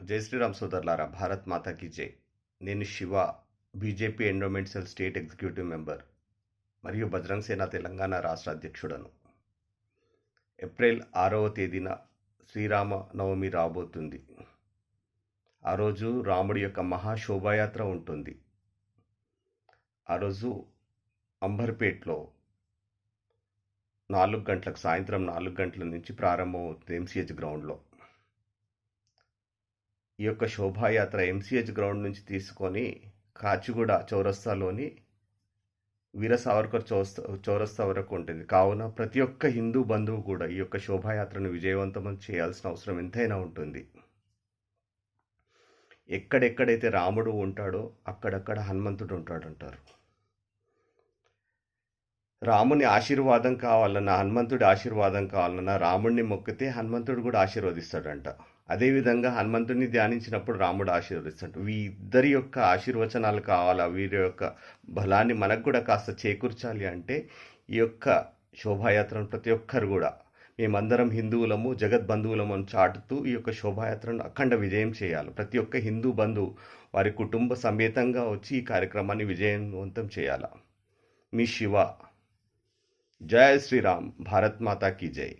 జై శ్రీరామ్ సోదరులారా, భారత్ మాతాకి జై. నేను Shiva, BJP endowment cell state executive member మరియు బజరంగ్ సేన తెలంగాణ రాష్ట్ర అధ్యక్షుడను. ఏప్రిల్ 6వ తేదీన శ్రీరామ నవమి రాబోతుంది. ఆ రోజు రాముడి యొక్క మహాశోభాయాత్ర ఉంటుంది. ఆ రోజు అంబర్పేట్లో 4 గంటలకు, సాయంత్రం 4 గంటల నుంచి ప్రారంభమవుతుంది ఎంసీహెచ్ గ్రౌండ్లో. ఈ యొక్క శోభాయాత్ర ఎంసీహెచ్ గ్రౌండ్ నుంచి తీసుకొని కాచిగూడ చౌరస్తాలోని వీర సావర్కర్ చౌరస్తా వరకు ఉంటుంది. కావున ప్రతి ఒక్క హిందూ బంధువు కూడా ఈ యొక్క శోభాయాత్రను విజయవంతం చేయాల్సిన అవసరం ఎంతైనా ఉంటుంది. ఎక్కడెక్కడైతే రాముడు ఉంటాడో అక్కడక్కడ హనుమంతుడు ఉంటాడంటారు. రాముని ఆశీర్వాదం కావాలన్నా, హనుమంతుడి ఆశీర్వాదం కావాలన్నా రాముడిని మొక్కితే హనుమంతుడు కూడా ఆశీర్వదిస్తాడంట. అదేవిధంగా హనుమంతుడిని ధ్యానించినప్పుడు రాముడు ఆశీర్వదిస్తాడు. ఇద్దరి యొక్క ఆశీర్వచనాలు కావాలా, వీరి యొక్క బలాన్ని మనకు కూడా కాస్త చేకూర్చాలి అంటే ఈ యొక్క శోభాయాత్రను ప్రతి ఒక్కరు కూడా మేమందరం హిందువులము, జగద్బంధువులము అని చాటుతూ ఈ యొక్క శోభాయాత్రను అఖండ విజయం చేయాలి. ప్రతి ఒక్క హిందూ బంధువు వారి కుటుంబ సమేతంగా వచ్చి ఈ కార్యక్రమాన్ని విజయవంతం చేయాలి. మీ శివ. జై శ్రీరామ్. భారత్ మాతా కీ జై.